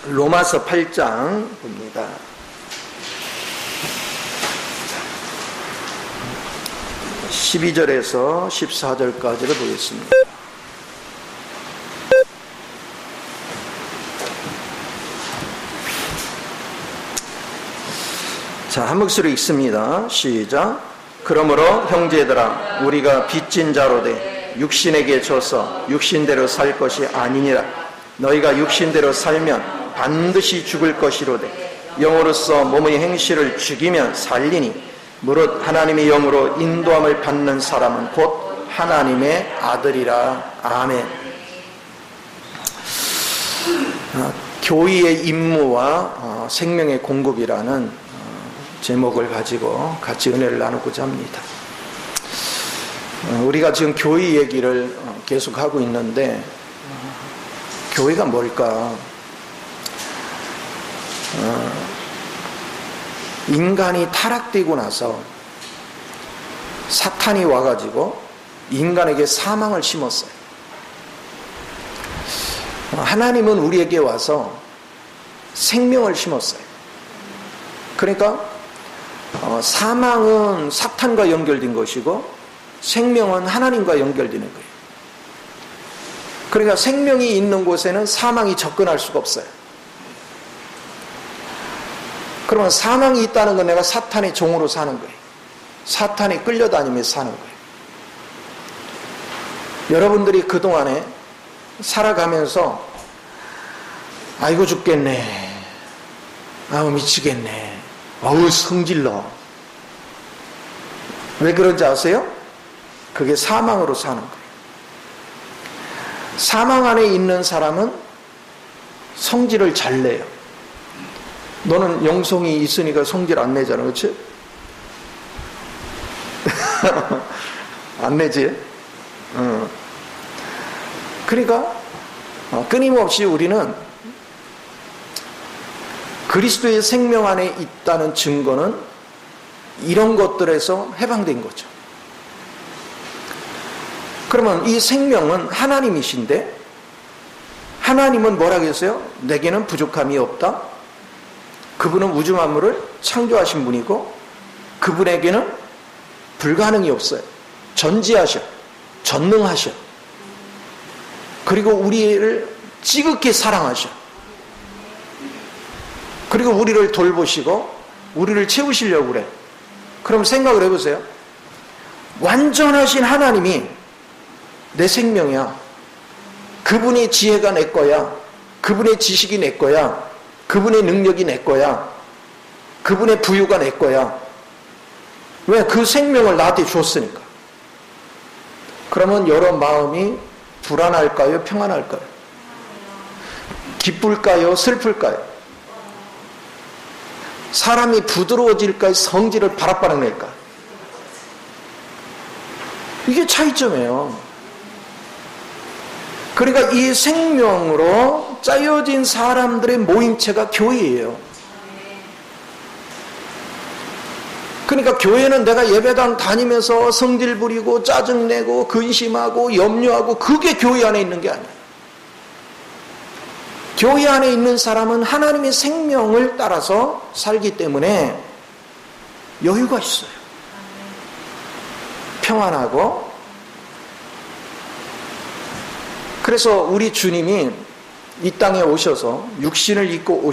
로마서 8장 봅니다. 12절에서 14절까지를 보겠습니다. 자, 한 목소리 읽습니다. 시작. 그러므로 형제들아, 우리가 빚진 자로 돼 육신에게 져서 육신대로 살 것이 아니니라. 너희가 육신대로 살면 반드시 죽을 것이로되 영으로서 몸의 행실을 죽이면 살리니 무릇 하나님의 영으로 인도함을 받는 사람은 곧 하나님의 아들이라. 아멘. 교회의 임무와 생명의 공급이라는 제목을 가지고 같이 은혜를 나누고자 합니다. 우리가 지금 교회 얘기를 계속 하고 있는데 교회가 뭘까? 인간이 타락되고 나서 사탄이 와가지고 인간에게 사망을 심었어요. 하나님은 우리에게 와서 생명을 심었어요. 그러니까 사망은 사탄과 연결된 것이고 생명은 하나님과 연결되는 거예요. 그러니까 생명이 있는 곳에는 사망이 접근할 수가 없어요. 그러면 사망이 있다는 건 내가 사탄의 종으로 사는 거예요. 사탄이 끌려다니면서 사는 거예요. 여러분들이 그동안에 살아가면서 아이고 죽겠네, 아우 미치겠네, 아우 성질러, 왜 그런지 아세요? 그게 사망으로 사는 거예요. 사망 안에 있는 사람은 성질을 잘 내요. 너는 영성이 있으니까 성질 안 내잖아, 그렇지? 안 내지? 그러니까 끊임없이 우리는 그리스도의 생명 안에 있다는 증거는 이런 것들에서 해방된 거죠. 그러면 이 생명은 하나님이신데 하나님은 뭐라고 했어요? 내게는 부족함이 없다. 그분은 우주 만물을 창조하신 분이고 그분에게는 불가능이 없어요. 전지하셔, 전능하셔. 그리고 우리를 지극히 사랑하셔. 그리고 우리를 돌보시고 우리를 채우시려고 그래. 그럼 생각을 해보세요. 완전하신 하나님이 내 생명이야. 그분의 지혜가 내 거야. 그분의 지식이 내 거야. 그분의 능력이 내 거야. 그분의 부유가 내 거야. 왜? 그 생명을 나한테 줬으니까. 그러면 여러 마음이 불안할까요? 평안할까요? 기쁠까요? 슬플까요? 사람이 부드러워질까요? 성질을 바락바락 낼까? 이게 차이점이에요. 그러니까 이 생명으로 짜여진 사람들의 모임체가 교회예요. 그러니까 교회는 내가 예배당 다니면서 성질 부리고 짜증내고 근심하고 염려하고 그게 교회 안에 있는 게 아니에요. 교회 안에 있는 사람은 하나님의 생명을 따라서 살기 때문에 여유가 있어요. 평안하고. 그래서 우리 주님이 이 땅에 오셔서 육신을 입고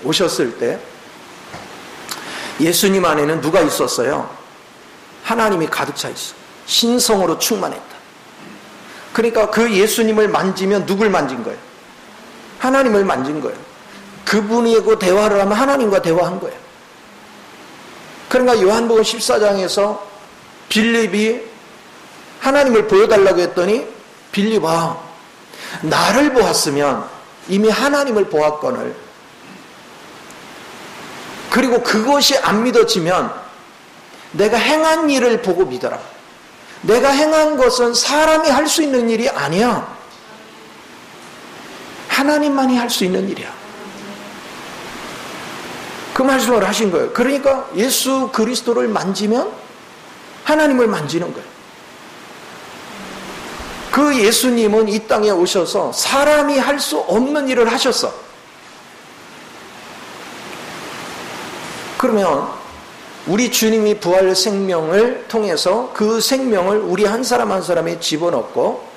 오셨을 때 예수님 안에는 누가 있었어요? 하나님이 가득 차 있어. 신성으로 충만했다. 그러니까 그 예수님을 만지면 누굴 만진 거예요? 하나님을 만진 거예요. 그분이고 대화를 하면 하나님과 대화한 거예요. 그러니까 요한복음 14장에서 빌립이 하나님을 보여달라고 했더니 빌립아, 나를 보았으면 이미 하나님을 보았거늘. 그리고 그것이 안 믿어지면 내가 행한 일을 보고 믿어라. 내가 행한 것은 사람이 할 수 있는 일이 아니야. 하나님만이 할 수 있는 일이야. 그 말씀을 하신 거예요. 그러니까 예수 그리스도를 만지면 하나님을 만지는 거예요. 그 예수님은 이 땅에 오셔서 사람이 할 수 없는 일을 하셨어. 그러면 우리 주님이 부활 생명을 통해서 그 생명을 우리 한 사람 한 사람에 집어넣고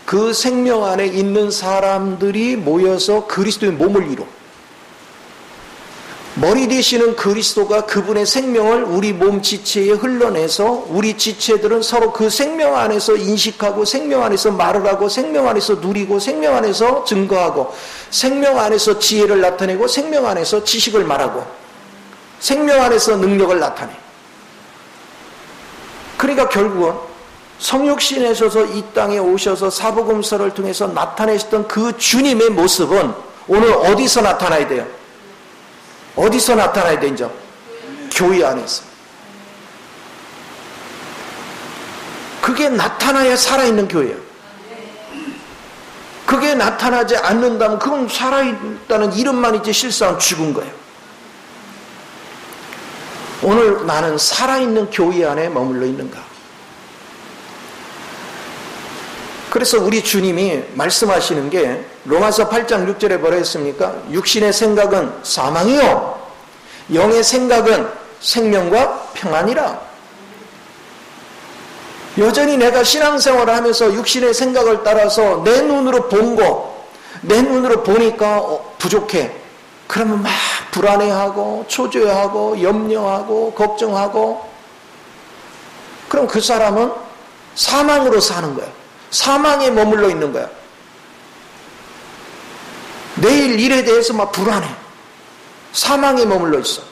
그 생명 안에 있는 사람들이 모여서 그리스도의 몸을 이루, 머리 되시는 그리스도가 그분의 생명을 우리 몸 지체에 흘러내서 우리 지체들은 서로 그 생명 안에서 인식하고 생명 안에서 말을 하고 생명 안에서 누리고 생명 안에서 증거하고 생명 안에서 지혜를 나타내고 생명 안에서 지식을 말하고 생명 안에서 능력을 나타내. 그러니까 결국은 성육신하셔서 이 땅에 오셔서 사복음서를 통해서 나타내셨던 그 주님의 모습은 오늘 어디서 나타나야 돼요? 어디서 나타나야 되죠? 교회 안에서. 그게 나타나야 살아있는 교회예요. 그게 나타나지 않는다면 그건 살아있다는 이름만이지 실상은 죽은 거예요. 오늘 나는 살아있는 교회 안에 머물러 있는가? 그래서 우리 주님이 말씀하시는 게 로마서 8장 6절에 뭐라 했습니까? 육신의 생각은 사망이요 영의 생각은 생명과 평안이라. 여전히 내가 신앙생활을 하면서 육신의 생각을 따라서 내 눈으로 본 거, 내 눈으로 보니까 부족해. 그러면 막 불안해하고 초조해하고 염려하고 걱정하고, 그럼 그 사람은 사망으로 사는 거야. 사망에 머물러 있는 거야. 내일 일에 대해서 막 불안해. 사망에 머물러 있어.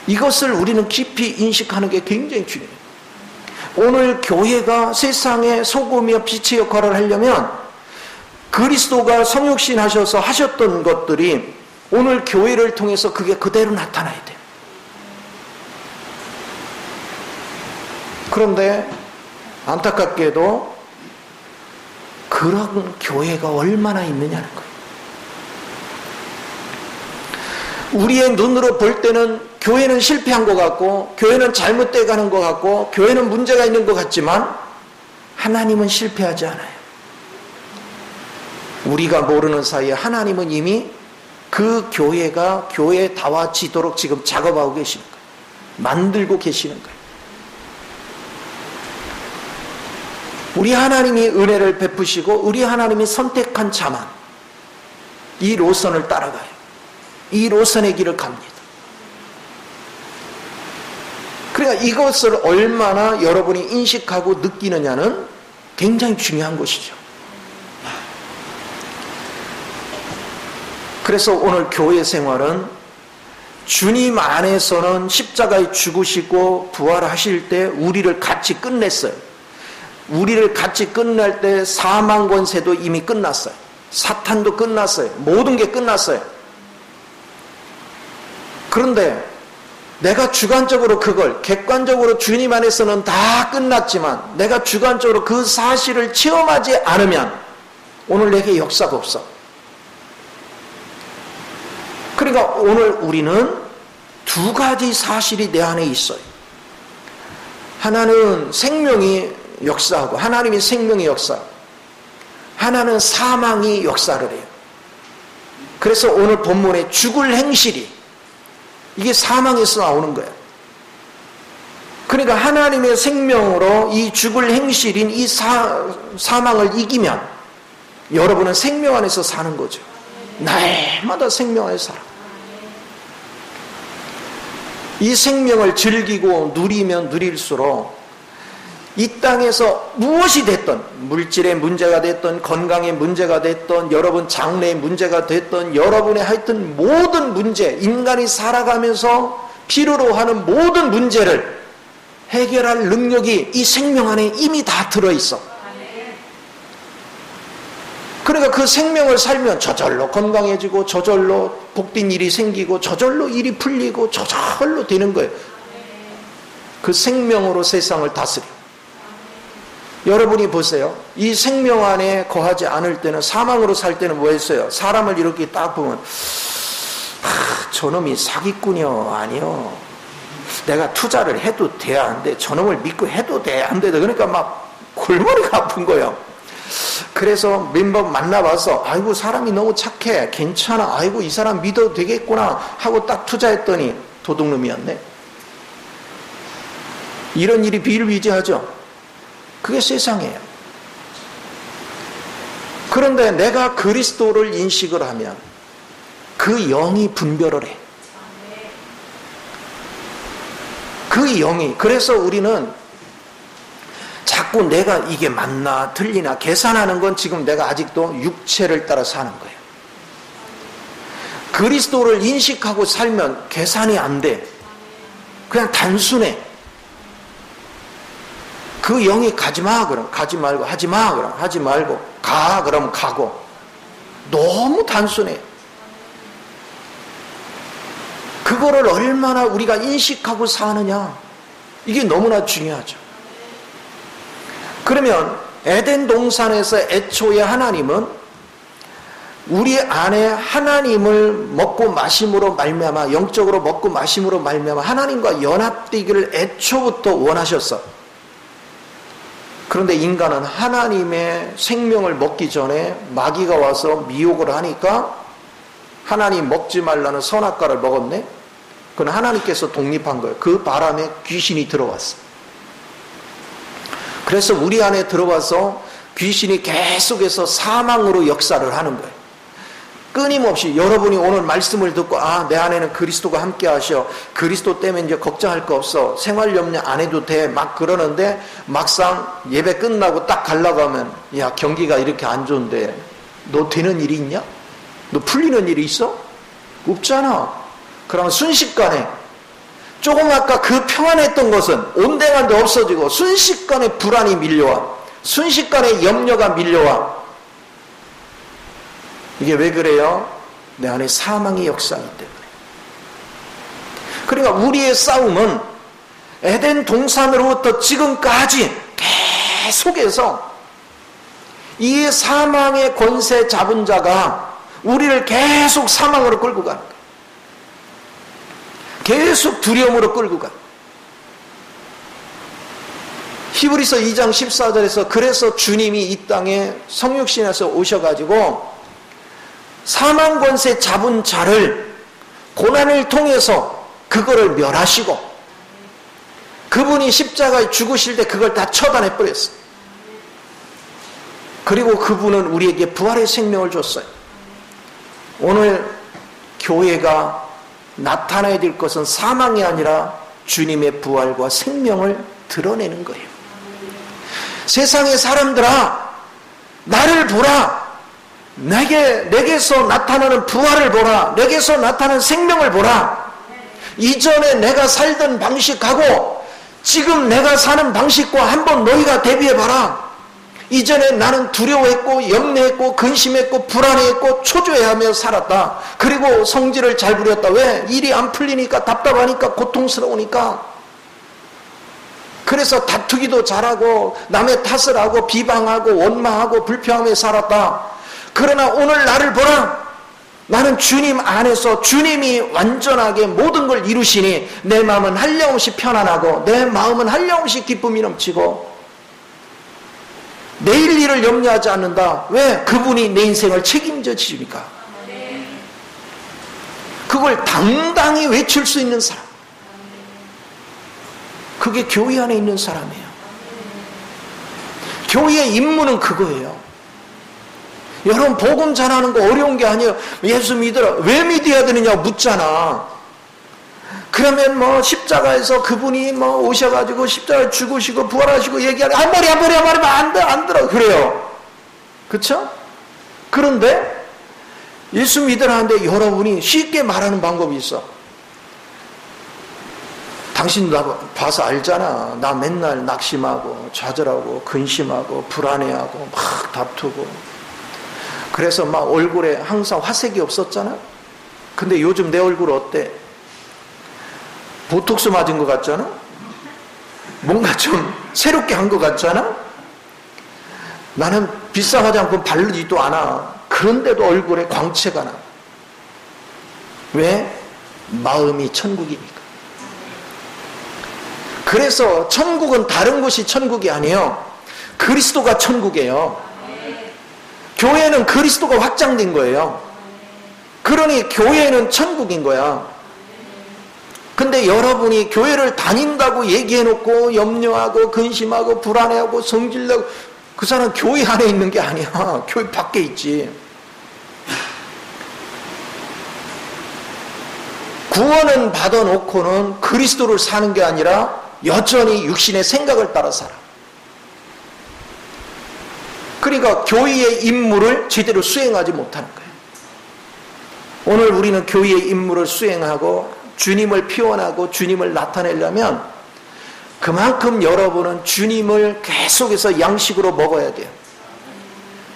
이것을 우리는 깊이 인식하는 게 굉장히 중요해요. 오늘 교회가 세상의 소금이며 빛의 역할을 하려면 그리스도가 성육신 하셔서 하셨던 것들이 오늘 교회를 통해서 그게 그대로 나타나야 돼요. 그런데 안타깝게도 그런 교회가 얼마나 있느냐는 거예요. 우리의 눈으로 볼 때는 교회는 실패한 것 같고 교회는 잘못돼 가는 것 같고 교회는 문제가 있는 것 같지만 하나님은 실패하지 않아요. 우리가 모르는 사이에 하나님은 이미 그 교회가 교회에 다와지도록 지금 작업하고 계시는 거예요. 만들고 계시는 거예요. 우리 하나님이 은혜를 베푸시고 우리 하나님이 선택한 자만 이 노선을 따라가요. 이 노선의 길을 갑니다. 그러니까 이것을 얼마나 여러분이 인식하고 느끼느냐는 굉장히 중요한 것이죠. 그래서 오늘 교회 생활은 주님 안에서는 십자가에 죽으시고 부활하실 때 우리를 같이 끝냈어요. 우리를 같이 끝날 때 사망 권세도 이미 끝났어요. 사탄도 끝났어요. 모든 게 끝났어요. 그런데 내가 주관적으로 그걸, 객관적으로 주님 안에서는 다 끝났지만 내가 주관적으로 그 사실을 체험하지 않으면 오늘 내게 역사가 없어. 그러니까 오늘 우리는 두 가지 사실이 내 안에 있어요. 하나는 생명이 역사하고 하나님이 생명이 역사, 하나는 사망이 역사를 해요. 그래서 오늘 본문에 죽을 행실이 이게 사망에서 나오는 거예요. 그러니까 하나님의 생명으로 이 죽을 행실인 이 사망을 이기면 여러분은 생명 안에서 사는 거죠. 날마다 생명 안에서 살아. 이 생명을 즐기고 누리면 누릴수록 이 땅에서 무엇이 됐든, 물질의 문제가 됐든 건강의 문제가 됐든 여러분 장래의 문제가 됐든 여러분의 하여튼 모든 문제, 인간이 살아가면서 필요로 하는 모든 문제를 해결할 능력이 이 생명 안에 이미 다 들어있어. 그러니까 그 생명을 살면 저절로 건강해지고 저절로 복된 일이 생기고 저절로 일이 풀리고 저절로 되는 거예요. 그 생명으로 세상을 다스려. 여러분이 보세요. 이 생명 안에 거하지 않을 때는, 사망으로 살 때는 뭐 했어요? 사람을 이렇게 딱 보면 저놈이 사기꾼이요? 아니요. 내가 투자를 해도 돼? 안 돼? 저놈을 믿고 해도 돼? 안 돼? 그러니까 막 골머리가 아픈 거예요. 그래서 멤버 만나봐서 아이고 사람이 너무 착해, 괜찮아, 아이고 이 사람 믿어도 되겠구나 하고 딱 투자했더니 도둑놈이었네. 이런 일이 비일비재하죠. 그게 세상이에요. 그런데 내가 그리스도를 인식을 하면 그 영이 분별을 해. 그 영이. 그래서 우리는 자꾸 내가 이게 맞나 틀리나 계산하는 건 지금 내가 아직도 육체를 따라 사는 거예요. 그리스도를 인식하고 살면 계산이 안 돼. 그냥 단순해. 그 영이 가지마 그럼 가지 말고, 하지마 그럼 하지 말고, 가 그럼 가고. 너무 단순해. 그거를 얼마나 우리가 인식하고 사느냐, 이게 너무나 중요하죠. 그러면 에덴 동산에서 애초에 하나님은 우리 안에 하나님을 먹고 마심으로 말미암아, 영적으로 먹고 마심으로 말미암아 하나님과 연합되기를 애초부터 원하셨어. 그런데 인간은 하나님의 생명을 먹기 전에 마귀가 와서 미혹을 하니까 하나님 먹지 말라는 선악과를 먹었네. 그건 하나님께서 독립한 거예요. 그 바람에 귀신이 들어왔어. 그래서 우리 안에 들어와서 귀신이 계속해서 사망으로 역사를 하는 거예요. 끊임없이. 여러분이 오늘 말씀을 듣고 내 안에는 그리스도가 함께 하셔, 그리스도 때문에 이제 걱정할 거 없어, 생활 염려 안 해도 돼, 막 그러는데 막상 예배 끝나고 딱 가려고 하면 야, 경기가 이렇게 안 좋은데 너 되는 일이 있냐? 너 풀리는 일이 있어? 없잖아. 그러면 순식간에 조금 아까 그 평안했던 것은 온데간데 없어지고 순식간에 불안이 밀려와, 순식간에 염려가 밀려와. 이게 왜 그래요? 내 안에 사망의 역사이기 때문에. 그러니까 우리의 싸움은 에덴 동산으로부터 지금까지 계속해서 이 사망의 권세 잡은 자가 우리를 계속 사망으로 끌고 가는 거예요. 계속 두려움으로 끌고 가. 히브리서 2장 14절에서 그래서 주님이 이 땅에 성육신에서 오셔가지고 사망 권세 잡은 자를 고난을 통해서 그거를 멸하시고, 그분이 십자가에 죽으실 때 그걸 다 처단해 버렸어요. 그리고 그분은 우리에게 부활의 생명을 줬어요. 오늘 교회가 나타나야 될 것은 사망이 아니라 주님의 부활과 생명을 드러내는 거예요. 세상의 사람들아, 나를 보라. 내게서 나타나는 부활을 보라. 내게서 나타나는 생명을 보라. 이전에 내가 살던 방식하고 지금 내가 사는 방식과 한번 너희가 대비해봐라. 이전에 나는 두려워했고 염려했고 근심했고 불안해했고 초조해하며 살았다. 그리고 성질을 잘 부렸다. 왜? 일이 안 풀리니까, 답답하니까, 고통스러우니까. 그래서 다투기도 잘하고 남의 탓을 하고 비방하고 원망하고 불평하며 살았다. 그러나 오늘 나를 보라. 나는 주님 안에서 주님이 완전하게 모든 걸 이루시니 내 마음은 한량없이 편안하고 내 마음은 한량없이 기쁨이 넘치고 내일 일을 염려하지 않는다. 왜? 그분이 내 인생을 책임져 주니까. 그걸 당당히 외칠 수 있는 사람, 그게 교회 안에 있는 사람이에요. 교회의 임무는 그거예요. 여러분, 복음 전하는 거 어려운 게 아니에요. 예수 믿으라. 왜 믿어야 되느냐 묻잖아. 그러면 뭐 십자가에서 그분이 뭐 오셔가지고 십자가에 죽으시고 부활하시고 얘기하면 머리야 말하면 안 들어. 그래요. 그쵸? 그런데 예수 믿으라는데 여러분이 쉽게 말하는 방법이 있어. 당신 나 봐서 알잖아. 나 맨날 낙심하고 좌절하고 근심하고 불안해하고 막 다투고, 그래서 막 얼굴에 항상 화색이 없었잖아. 근데 요즘 내 얼굴 어때? 보톡스 맞은 것 같잖아? 뭔가 좀 새롭게 한 것 같잖아? 나는 비싼 화장품 바르지도 않아. 그런데도 얼굴에 광채가 나. 왜? 마음이 천국이니까. 그래서 천국은 다른 곳이 천국이 아니에요. 그리스도가 천국이에요. 교회는 그리스도가 확장된 거예요. 그러니 교회는 천국인 거야. 근데 여러분이 교회를 다닌다고 얘기해놓고 염려하고 근심하고 불안해하고 성질내고, 그 사람 교회 안에 있는 게 아니야. 교회 밖에 있지. 구원은 받아놓고는 그리스도를 사는 게 아니라 여전히 육신의 생각을 따라 살아. 그러니까 교회의 임무를 제대로 수행하지 못하는 거예요. 오늘 우리는 교회의 임무를 수행하고 주님을 피원하고 주님을 나타내려면 그만큼 여러분은 주님을 계속해서 양식으로 먹어야 돼요.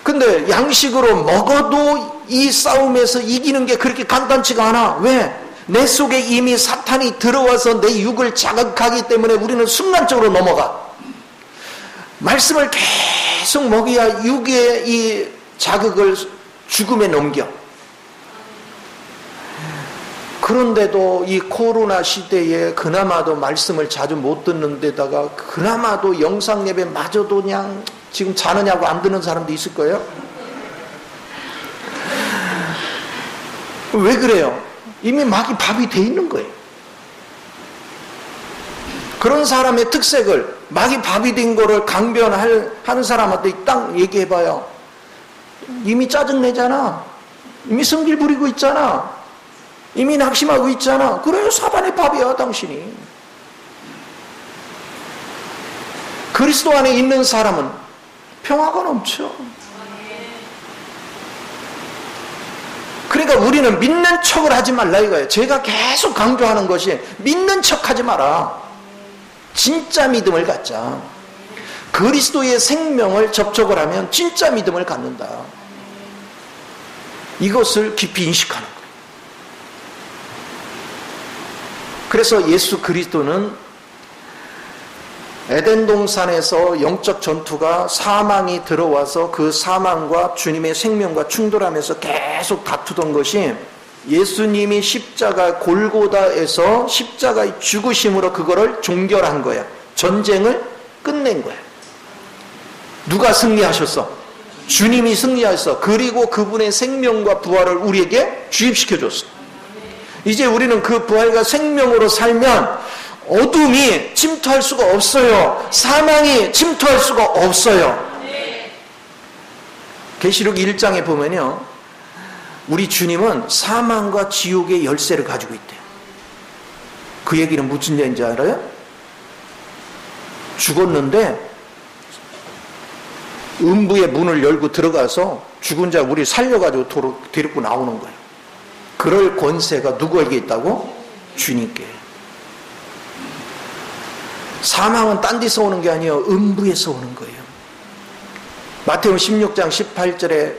근데 양식으로 먹어도 이 싸움에서 이기는 게 그렇게 간단치가 않아. 왜? 내 속에 이미 사탄이 들어와서 내 육을 자극하기 때문에 우리는 순간적으로 넘어가. 말씀을 계속 먹여야 육의 이 자극을 죽음에 넘겨. 그런데도 이 코로나 시대에 그나마도 말씀을 자주 못 듣는 데다가 그나마도 영상 예배 마저도 그냥 지금 자느냐고 안 듣는 사람도 있을 거예요. 왜 그래요? 이미 막이 밥이 돼 있는 거예요. 그런 사람의 특색을, 막이 밥이 된 거를 강변하는 사람한테 딱 얘기해봐요. 이미 짜증내잖아. 이미 성질 부리고 있잖아. 이미 낙심하고 있잖아. 그래, 사단의 밥이야 당신이. 그리스도 안에 있는 사람은 평화가 넘쳐. 그러니까 우리는 믿는 척을 하지 말라 이거예요. 제가 계속 강조하는 것이 믿는 척 하지 마라. 진짜 믿음을 갖자. 그리스도의 생명을 접촉을 하면 진짜 믿음을 갖는다. 이것을 깊이 인식하는 거예요. 그래서 예수 그리스도는 에덴 동산에서 영적 전투가 사망이 들어와서 그 사망과 주님의 생명과 충돌하면서 계속 다투던 것이 예수님이 십자가 골고다에서 십자가의 죽으심으로 그거를 종결한 거야. 전쟁을 끝낸 거야. 누가 승리하셨어? 주님이 승리하셨어. 그리고 그분의 생명과 부활을 우리에게 주입시켜줬어. 이제 우리는 그 부활과 생명으로 살면 어둠이 침투할 수가 없어요. 사망이 침투할 수가 없어요. 계시록 1장에 보면요, 우리 주님은 사망과 지옥의 열쇠를 가지고 있대요. 그 얘기는 무슨 얘기인지 알아요? 죽었는데 음부의 문을 열고 들어가서 죽은 자 우리 살려가지고 데리고 나오는 거예요. 그럴 권세가 누구에게 있다고? 주님께. 사망은 딴 데서 오는 게 아니에요. 음부에서 오는 거예요. 마태복음 16장 18절에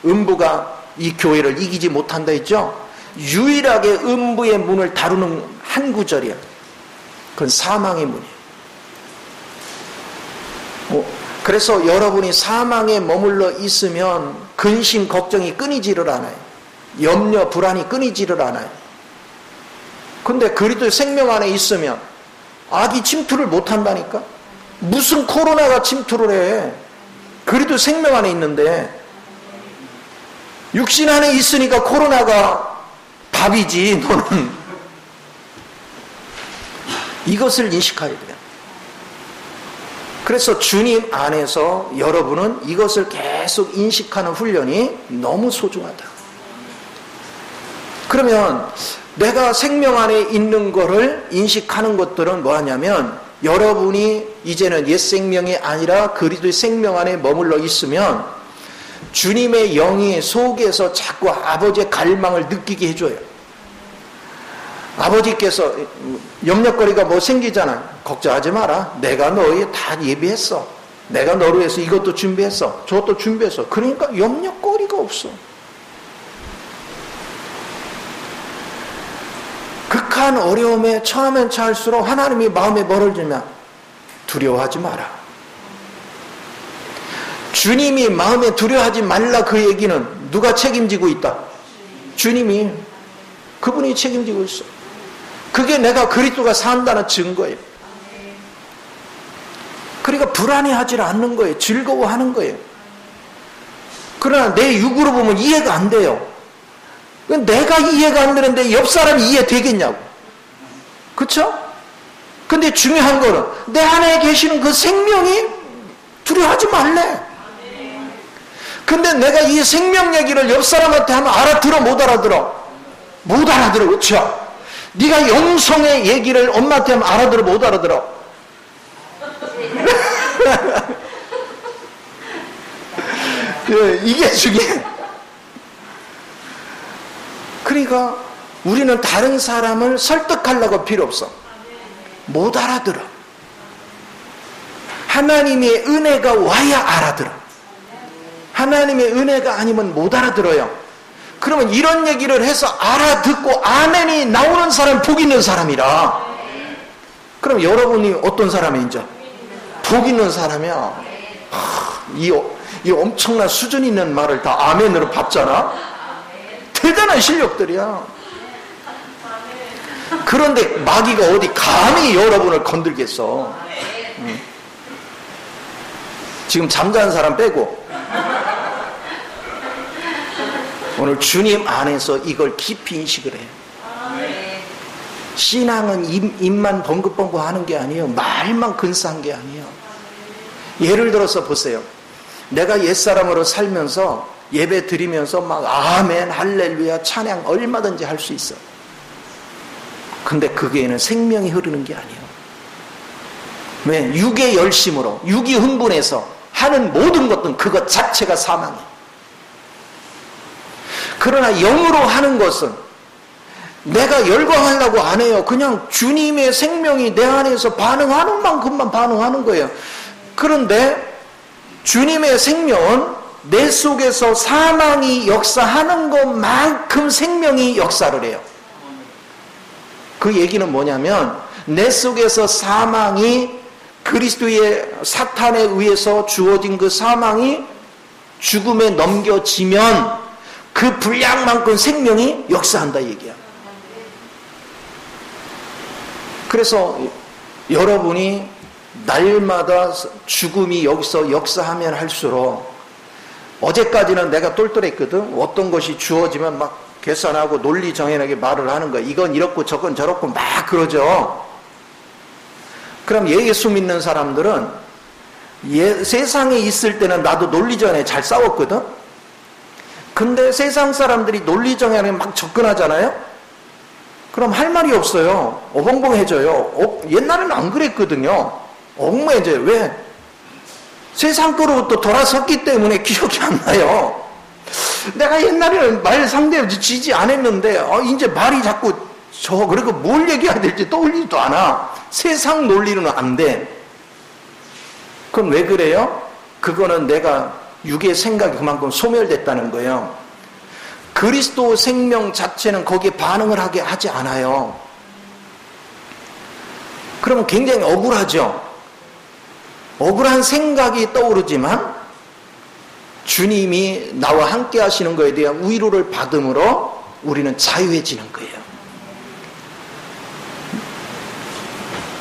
음부가 이 교회를 이기지 못한다 했죠. 유일하게 음부의 문을 다루는 한 구절이야. 그건 사망의 문이에요. 그래서 여러분이 사망에 머물러 있으면 근심 걱정이 끊이지를 않아요. 염려 불안이 끊이지를 않아요. 근데 그리스도의 생명 안에 있으면 악이 침투를 못한다니까. 무슨 코로나가 침투를 해. 그래도 생명 안에 있는데. 육신 안에 있으니까 코로나가 밥이지 너는. 이것을 인식해야 돼요. 그래서 주님 안에서 여러분은 이것을 계속 인식하는 훈련이 너무 소중하다. 그러면 내가 생명 안에 있는 것을 인식하는 것들은 뭐하냐면, 여러분이 이제는 옛 생명이 아니라 그리스도의 생명 안에 머물러 있으면 주님의 영이 속에서 자꾸 아버지의 갈망을 느끼게 해줘요. 아버지께서 염려거리가 뭐 생기잖아. 걱정하지 마라. 내가 너희 다 예비했어. 내가 너를 위해서 이것도 준비했어. 저것도 준비했어. 그러니까 염려거리가 없어. 극한 어려움에 처하면 처할수록 하나님이 마음에 멀어지면 두려워하지 마라. 주님이 마음에 두려워하지 말라 그 얘기는 누가 책임지고 있다? 주님이. 그분이 책임지고 있어. 그게 내가 그리스도가 산다는 증거예요. 그러니까 불안해하지 않는 거예요. 즐거워하는 거예요. 그러나 내 육으로 보면 이해가 안 돼요. 내가 이해가 안 되는데 옆 사람이 이해되겠냐고. 그쵸? 근데 중요한 거는 내 안에 계시는 그 생명이 두려워하지 말래. 근데 내가 이 생명 얘기를 옆 사람한테 하면 알아들어 못 알아들어? 못 알아들어. 그쵸? 네가 영성의 얘기를 엄마한테 하면 알아들어 못 알아들어? 이게 중요해. 그러니까 우리는 다른 사람을 설득하려고 필요 없어. 못 알아들어. 하나님의 은혜가 와야 알아들어. 하나님의 은혜가 아니면 못 알아들어요. 그러면 이런 얘기를 해서 알아듣고 아멘이 나오는 사람 복 있는 사람이라. 그럼 여러분이 어떤 사람인지 복 있는 사람이야. 이 엄청난 수준 있는 말을 다 아멘으로 받잖아. 대단한 실력들이야. 그런데 마귀가 어디 감히 여러분을 건들겠어. 지금 잠자는 사람 빼고 오늘 주님 안에서 이걸 깊이 인식을 해요. 신앙은 입만 벙긋벙긋 하는 게 아니에요. 말만 근사한 게 아니에요. 예를 들어서 보세요. 내가 옛사람으로 살면서 예배 드리면서 막 아멘 할렐루야 찬양 얼마든지 할 수 있어. 근데 그게는 생명이 흐르는 게 아니에요. 왜? 육의 열심으로 육이 흥분해서 하는 모든 것들은 그것 자체가 사망이에요. 그러나 영으로 하는 것은 내가 열광하려고 안 해요. 그냥 주님의 생명이 내 안에서 반응하는 만큼만 반응하는 거예요. 그런데 주님의 생명은 내 속에서 사망이 역사하는 것만큼 생명이 역사를 해요. 그 얘기는 뭐냐면 내 속에서 사망이 그리스도의 사탄에 의해서 주어진 그 사망이 죽음에 넘겨지면 그 분량만큼 생명이 역사한다 얘기야. 그래서 여러분이 날마다 죽음이 여기서 역사하면 할수록 어제까지는 내가 똘똘했거든. 어떤 것이 주어지면 막 계산하고 논리정연하게 말을 하는 거야. 이건 이렇고 저건 저렇고 막 그러죠. 그럼 예수 믿는 사람들은 세상에 있을 때는 나도 논리정연에 잘 싸웠거든. 근데 세상 사람들이 논리정연에 막 접근하잖아요. 그럼 할 말이 없어요. 어벙벙해져요. 옛날에는 안 그랬거든요. 엉망해져요. 왜? 세상 거로부터 돌아섰기 때문에 기억이 안 나요. 내가 옛날에는 말 상대 지지 안 했는데 이제 말이 자꾸 그리고 뭘 얘기해야 될지 떠올리지도 않아. 세상 논리로는 안 돼. 그건 왜 그래요? 그거는 내가 육의 생각이 그만큼 소멸됐다는 거예요. 그리스도 생명 자체는 거기에 반응을 하게 하지 않아요. 그러면 굉장히 억울하죠. 억울한 생각이 떠오르지만 주님이 나와 함께 하시는 것에 대한 위로를 받음으로 우리는 자유해지는 거예요.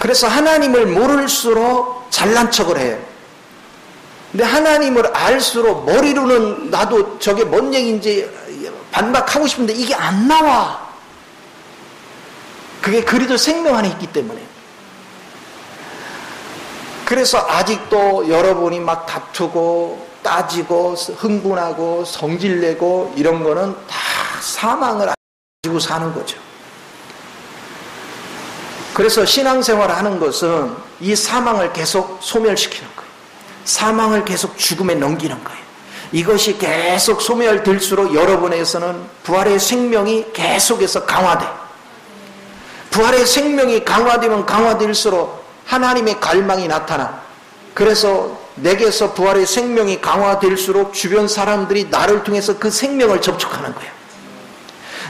그래서 하나님을 모를수록 잘난 척을 해요. 근데 하나님을 알수록 머리로는 나도 저게 뭔 얘기인지 반박하고 싶은데 이게 안 나와. 그게 그리스도 생명 안에 있기 때문에. 그래서 아직도 여러분이 막 다투고 따지고 흥분하고 성질내고 이런 거는 다 사망을 가지고 사는 거죠. 그래서 신앙생활을 하는 것은 이 사망을 계속 소멸시키는 거예요. 사망을 계속 죽음에 넘기는 거예요. 이것이 계속 소멸될수록 여러분에서는 부활의 생명이 계속해서 강화돼. 부활의 생명이 강화되면 강화될수록 하나님의 갈망이 나타나. 그래서 내게서 부활의 생명이 강화될수록 주변 사람들이 나를 통해서 그 생명을 접촉하는 거예요.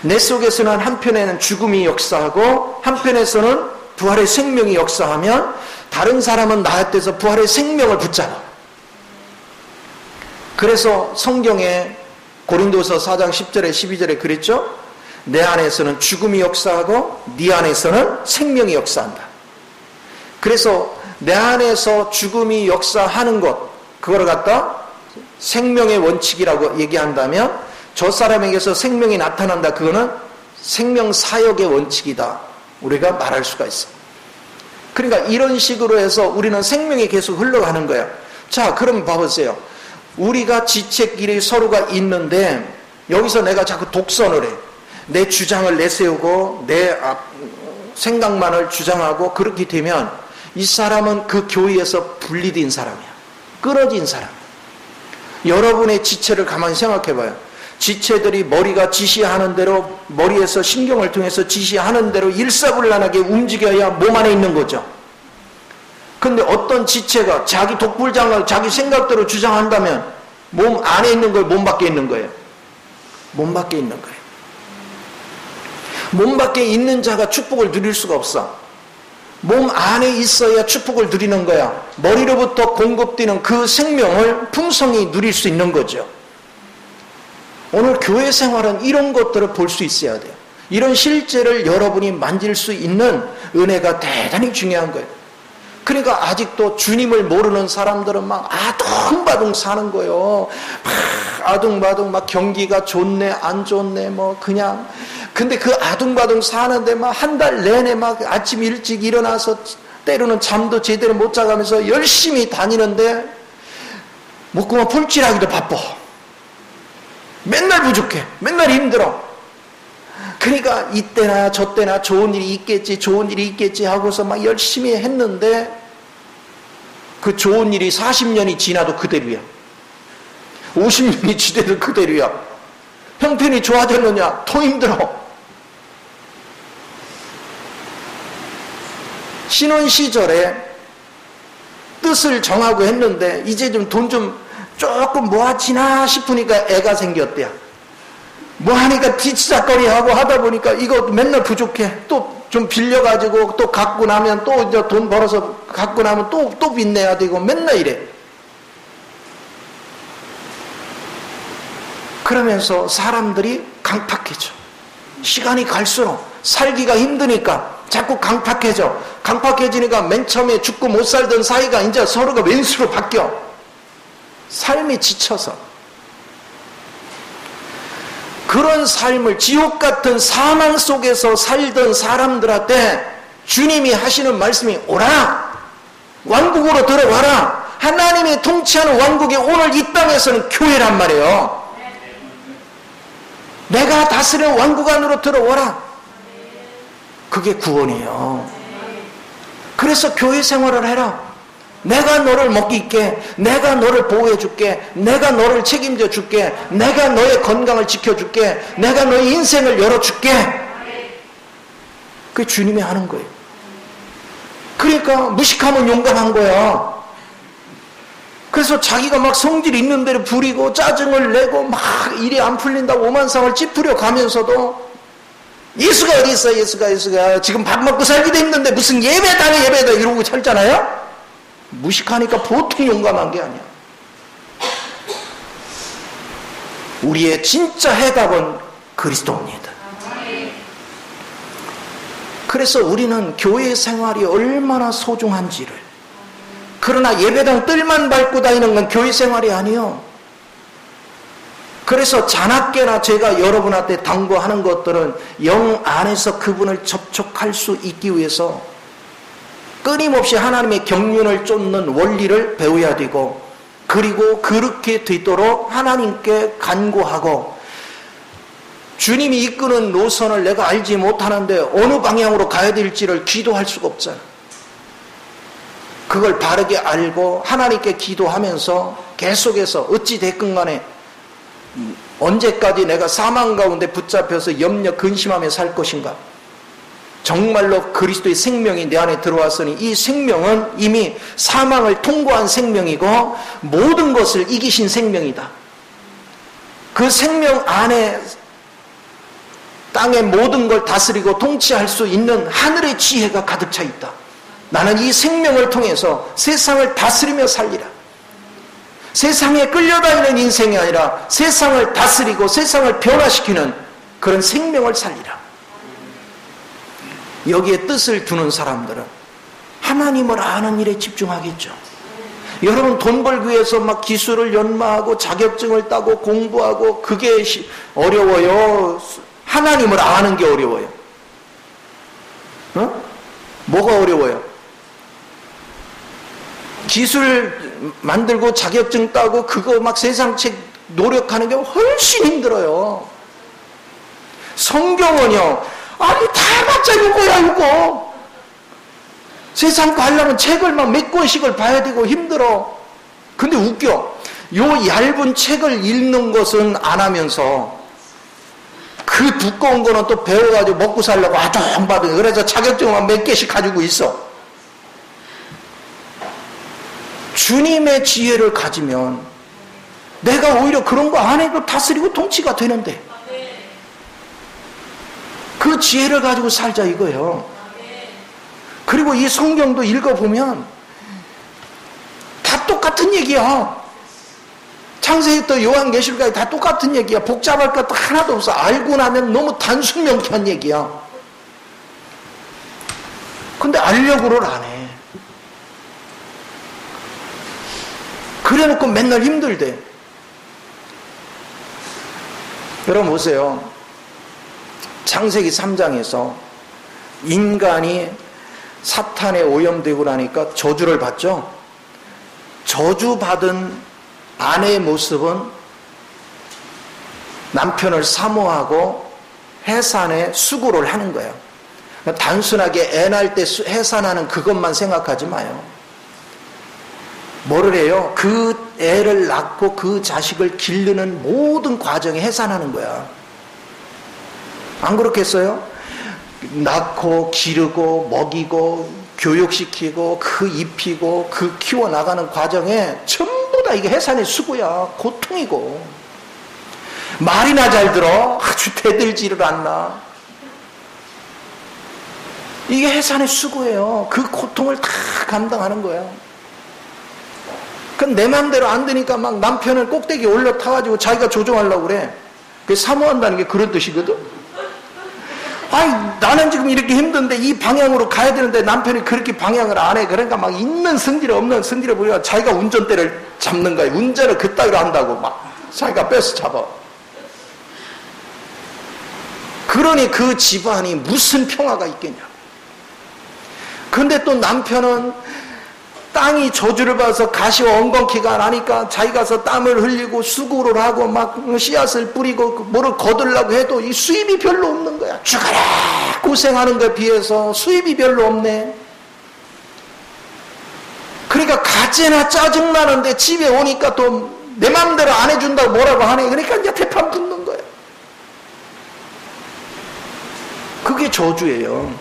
내 속에서는 한편에는 죽음이 역사하고 한편에서는 부활의 생명이 역사하면 다른 사람은 나한테서 부활의 생명을 붙잡아. 그래서 성경에 고린도서 4장 10절에 12절에 그랬죠? 내 안에서는 죽음이 역사하고 네 안에서는 생명이 역사한다. 그래서 내 안에서 죽음이 역사하는 것, 그걸 갖다 생명의 원칙이라고 얘기한다면 저 사람에게서 생명이 나타난다. 그거는 생명 사역의 원칙이다. 우리가 말할 수가 있어. 그러니까 이런 식으로 해서 우리는 생명이 계속 흘러가는 거야. 자, 그럼 봐보세요. 우리가 지체끼리 서로가 있는데 여기서 내가 자꾸 독선을 해. 내 주장을 내세우고 내 생각만을 주장하고 그렇게 되면 이 사람은 그 교회에서 분리된 사람이야. 끊어진 사람. 여러분의 지체를 가만히 생각해 봐요. 지체들이 머리가 지시하는 대로 머리에서 신경을 통해서 지시하는 대로 일사불란하게 움직여야 몸 안에 있는 거죠. 근데 어떤 지체가 자기 독불장을 자기 생각대로 주장한다면 몸 안에 있는 거예요? 몸 밖에 있는 거예요? 몸 밖에 있는 거예요. 몸 밖에 있는 자가 축복을 누릴 수가 없어. 몸 안에 있어야 축복을 누리는 거야. 머리로부터 공급되는 그 생명을 풍성히 누릴 수 있는 거죠. 오늘 교회 생활은 이런 것들을 볼 수 있어야 돼요. 이런 실제를 여러분이 만질 수 있는 은혜가 대단히 중요한 거예요. 그러니까 아직도 주님을 모르는 사람들은 막 아둥바둥 사는 거예요. 막 아둥바둥 막 경기가 좋네 안 좋네 뭐 그냥. 근데 그 아둥바둥 사는데 막 한 달 내내 막 아침 일찍 일어나서 때로는 잠도 제대로 못 자가면서 열심히 다니는데 먹고만 풀칠하기도 바빠. 맨날 부족해. 맨날 힘들어. 그러니까 이때나 저때나 좋은 일이 있겠지 좋은 일이 있겠지 하고서 막 열심히 했는데 그 좋은 일이 40년이 지나도 그대로야. 50년이 지나도 그대로야. 형편이 좋아졌느냐? 더 힘들어. 신혼 시절에 뜻을 정하고 했는데 이제 좀 돈 좀 조금 모아지나 싶으니까 애가 생겼대요. 뭐 하니까 뒤치작거리하고 하다 보니까 이거 맨날 부족해. 또 좀 빌려가지고 또 갖고 나면 또 이제 돈 벌어서 갖고 나면 또 빚내야 되고 맨날 이래. 그러면서 사람들이 강팍해져. 시간이 갈수록 살기가 힘드니까 자꾸 강팍해져. 강팍해지니까 맨 처음에 죽고 못 살던 사이가 이제 서로가 왼수로 바뀌어. 삶이 지쳐서. 그런 삶을 지옥 같은 사망 속에서 살던 사람들한테 주님이 하시는 말씀이 오라. 왕국으로 들어와라. 하나님이 통치하는 왕국이 오늘 이 땅에서는 교회란 말이에요. 내가 다스리는 왕국 안으로 들어와라. 그게 구원이에요. 그래서 교회 생활을 해라. 내가 너를 먹기 있게, 내가 너를 보호해 줄게, 내가 너를 책임져 줄게, 내가 너의 건강을 지켜줄게, 내가 너의 인생을 열어줄게. 그게 주님이 하는 거예요. 그러니까 무식하면 용감한 거야. 그래서 자기가 막 성질 있는 대로 부리고 짜증을 내고 막 일이 안 풀린다고 오만상을 찌푸려 가면서도 예수가 어디 있어? 예수가 지금 밥 먹고 살기도 힘든데 무슨 예배다 이러고 살잖아요. 무식하니까 보통 용감한 게 아니야. 우리의 진짜 해답은 그리스도입니다. 그래서 우리는 교회 생활이 얼마나 소중한지를, 그러나 예배당 뜰만 밟고 다니는 건 교회 생활이 아니에요. 그래서 자나깨나 제가 여러분한테 당부하는 것들은 영 안에서 그분을 접촉할 수 있기 위해서 끊임없이 하나님의 경륜을 쫓는 원리를 배워야 되고, 그리고 그렇게 되도록 하나님께 간구하고, 주님이 이끄는 노선을 내가 알지 못하는데 어느 방향으로 가야 될지를 기도할 수가 없잖아. 그걸 바르게 알고 하나님께 기도하면서 계속해서 어찌 됐건 간에 언제까지 내가 사망 가운데 붙잡혀서 염려 근심하며 살 것인가. 정말로 그리스도의 생명이 내 안에 들어왔으니 이 생명은 이미 사망을 통과한 생명이고 모든 것을 이기신 생명이다. 그 생명 안에 땅의 모든 걸 다스리고 통치할 수 있는 하늘의 지혜가 가득 차 있다. 나는 이 생명을 통해서 세상을 다스리며 살리라. 세상에 끌려다니는 인생이 아니라 세상을 다스리고 세상을 변화시키는 그런 생명을 살리라. 여기에 뜻을 두는 사람들은 하나님을 아는 일에 집중하겠죠. 여러분 돈 벌기 위해서 막 기술을 연마하고 자격증을 따고 공부하고 그게 어려워요? 하나님을 아는 게 어려워요? 뭐가 어려워요? 기술 만들고 자격증 따고 그거 막 세상책 노력하는 게 훨씬 힘들어요. 성경은요, 아니 다 맞자 이거야 이거. 세상 거 하려면 책을 막 몇 권씩을 봐야 되고 힘들어. 근데 웃겨. 요 얇은 책을 읽는 것은 안 하면서 그 두꺼운 거는 또 배워가지고 먹고 살려고 아둥바둥 그래서 자격증만 몇 개씩 가지고 있어. 주님의 지혜를 가지면 내가 오히려 그런 거 안 해도 다스리고 통치가 되는데 그 지혜를 가지고 살자 이거예요. 그리고 이 성경도 읽어보면 다 똑같은 얘기야. 창세기부터 요한계시록까지 다 똑같은 얘기야. 복잡할 것도 하나도 없어. 알고 나면 너무 단순 명쾌한 얘기야. 근데 알려고를 안 해. 그래놓고 맨날 힘들대. 여러분 보세요. 창세기 3장에서 인간이 사탄에 오염되고 나니까 저주를 받죠. 저주받은 아내의 모습은 남편을 사모하고 해산에 수고를 하는 거예요. 단순하게 애 낳을 때 해산하는 그것만 생각하지 마요. 뭐를 해요? 그 애를 낳고 그 자식을 기르는 모든 과정에 해산하는 거야. 안 그렇겠어요? 낳고 기르고 먹이고 교육시키고 그 입히고 그 키워나가는 과정에 전부 다 이게 해산의 수고야. 고통이고. 말이나 잘 들어. 아주 대들지를 않나. 이게 해산의 수고예요. 그 고통을 다 감당하는 거야. 그럼 내 맘대로 안 되니까 막 남편을 꼭대기에 올려타가지고 자기가 조종하려고 그래. 그게 사모한다는 게 그런 뜻이거든. 아이, 나는 지금 이렇게 힘든데 이 방향으로 가야 되는데 남편이 그렇게 방향을 안 해. 그러니까 막 있는 승질에 없는 승질에 보니까 자기가 운전대를 잡는 거야. 운전을 그따위로 한다고 막 자기가 뺏어 잡아. 그러니 그 집안이 무슨 평화가 있겠냐. 근데 또 남편은 땅이 저주를 받아서 가시와 엉겅퀴가 나니까 자기 가서 땀을 흘리고 수고를 하고 막 씨앗을 뿌리고 뭐를 거두려고 해도 이 수입이 별로 없는 거야. 죽어라 고생하는 것에 비해서 수입이 별로 없네. 그러니까 가재나 짜증나는데 집에 오니까 또 내 맘대로 안 해준다고 뭐라고 하네. 그러니까 이제 대판 붙는 거야. 그게 저주예요.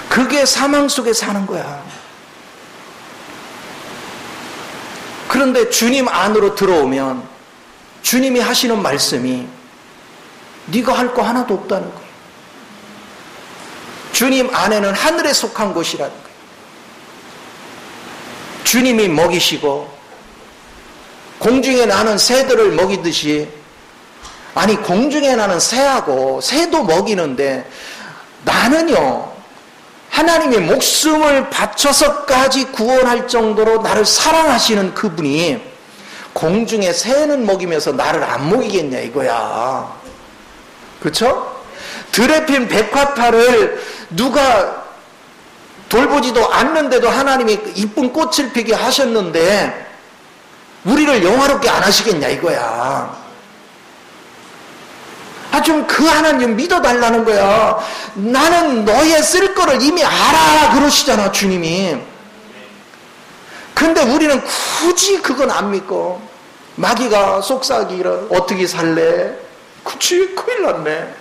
그게 사망 속에 사는 거야. 그런데 주님 안으로 들어오면 주님이 하시는 말씀이 네가 할 거 하나도 없다는 거예요. 주님 안에는 하늘에 속한 곳이라는 거예요. 주님이 먹이시고 공중에 나는 새들을 먹이듯이, 아니 공중에 나는 새하고 새도 먹이는데 나는요 하나님의 목숨을 바쳐서까지 구원할 정도로 나를 사랑하시는 그분이 공중에 새는 먹이면서 나를 안 먹이겠냐 이거야. 그렇죠? 들에 핀 백화파를 누가 돌보지도 않는데도 하나님이 이쁜 꽃을 피게 하셨는데 우리를 영화롭게 안 하시겠냐 이거야. 좀 그 하나님 믿어달라는 거야. 나는 너의 쓸 거를 이미 알아 그러시잖아 주님이. 근데 우리는 굳이 그건 안 믿고 마귀가 속삭이를 어떻게 살래? 그치 큰일 났네.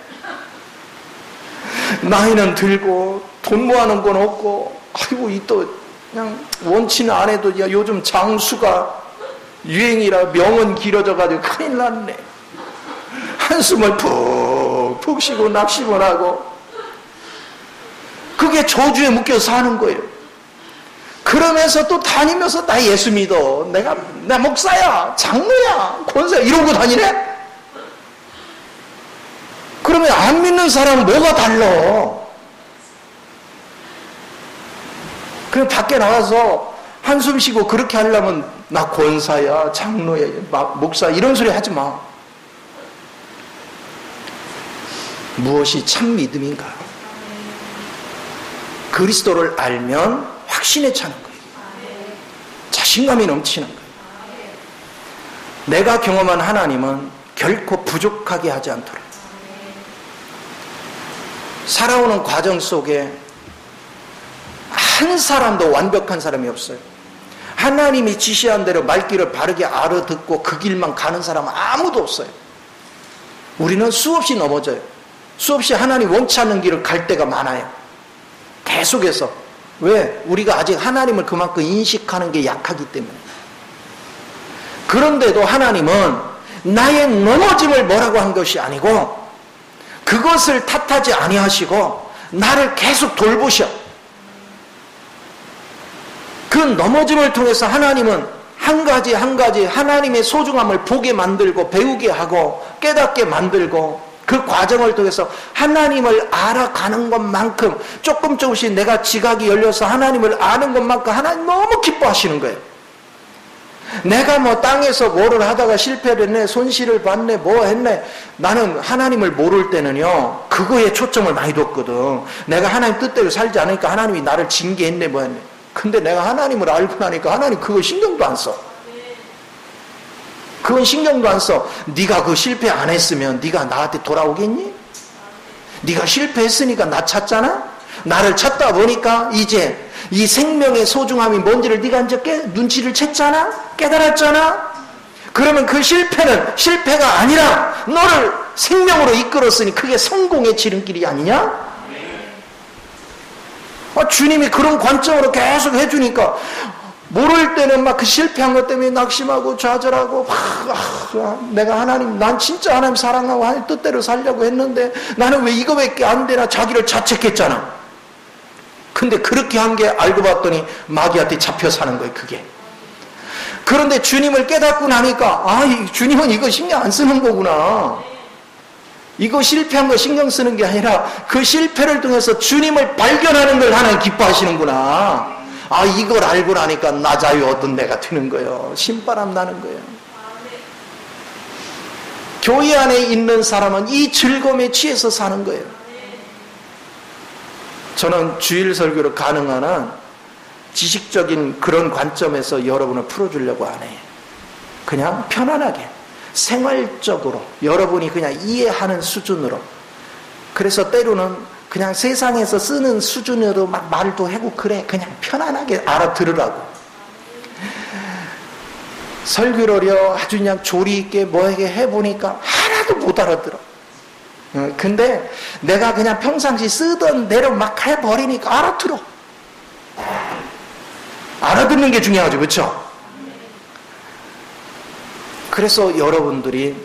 나이는 들고 돈 모아놓은 건 없고 아이고 이 또 그냥 원치는 안 해도 야 요즘 장수가 유행이라 명은 길어져가지고 큰일 났네. 한숨을 푹푹 쉬고 낙심을 하고 그게 저주에 묶여 사는 거예요. 그러면서 또 다니면서 나 예수 믿어. 나 목사야, 장로야, 권사야 이러고 다니네? 그러면 안 믿는 사람은 뭐가 달라? 그럼 밖에 나가서 한숨 쉬고 그렇게 하려면 나 권사야, 장로야, 목사 이런 소리 하지 마. 무엇이 참 믿음인가? 그리스도를 알면 확신에 차는 거예요. 자신감이 넘치는 거예요. 내가 경험한 하나님은 결코 부족하게 하지 않도록. 살아오는 과정 속에 한 사람도 완벽한 사람이 없어요. 하나님이 지시한 대로 말귀를 바르게 알아듣고 그 길만 가는 사람은 아무도 없어요. 우리는 수없이 넘어져요. 수없이 하나님 원치 않는 길을 갈 때가 많아요. 계속해서. 왜? 우리가 아직 하나님을 그만큼 인식하는 게 약하기 때문에. 그런데도 하나님은 나의 넘어짐을 뭐라고 한 것이 아니고 그것을 탓하지 아니하시고 나를 계속 돌보셔. 그 넘어짐을 통해서 하나님은 한 가지 한 가지 하나님의 소중함을 보게 만들고 배우게 하고 깨닫게 만들고 그 과정을 통해서 하나님을 알아가는 것만큼 조금씩 내가 지각이 열려서 하나님을 아는 것만큼 하나님 너무 기뻐하시는 거예요. 내가 뭐 땅에서 뭐를 하다가 실패를 했네, 손실을 봤네, 뭐 했네. 나는 하나님을 모를 때는요, 그거에 초점을 많이 뒀거든. 내가 하나님 뜻대로 살지 않으니까 하나님이 나를 징계했네, 뭐 했네. 근데 내가 하나님을 알고 나니까 하나님 그거 신경도 안 써. 그건 신경도 안 써. 네가 그 실패 안 했으면 네가 나한테 돌아오겠니? 네가 실패했으니까 나 찾잖아? 나를 찾다 보니까 이제 이 생명의 소중함이 뭔지를 네가 이제 눈치를 챘잖아? 깨달았잖아? 그러면 그 실패는 실패가 아니라 너를 생명으로 이끌었으니 그게 성공의 지름길이 아니냐? 주님이 그런 관점으로 계속 해주니까 모를 때는 막 그 실패한 것 때문에 낙심하고 좌절하고 내가 하나님, 난 진짜 하나님 사랑하고 하나님 뜻대로 살려고 했는데 나는 왜 이거밖에 안 되나 자기를 자책했잖아. 근데 그렇게 한 게 알고 봤더니 마귀한테 잡혀 사는 거예요, 그게. 그런데 주님을 깨닫고 나니까 주님은 이거 신경 안 쓰는 거구나. 이거 실패한 거 신경 쓰는 게 아니라 그 실패를 통해서 주님을 발견하는 걸 하나님 기뻐하시는구나. 이걸 알고 나니까 나 자유 얻은 내가 되는 거예요. 신바람 나는 거예요. 교회 안에 있는 사람은 이 즐거움에 취해서 사는 거예요. 저는 주일 설교로 가능한 한 지식적인 그런 관점에서 여러분을 풀어주려고 안 해요. 그냥 편안하게 생활적으로 여러분이 그냥 이해하는 수준으로. 그래서 때로는 그냥 세상에서 쓰는 수준으로 막 말도 하고 그래. 그냥 편안하게 알아들으라고. 설교를 아주 그냥 조리 있게 뭐하게 해보니까 하나도 못 알아들어. 근데 내가 그냥 평상시 쓰던 대로 막 해버리니까 알아들어. 알아듣는 게 중요하죠. 그렇죠? 그래서 여러분들이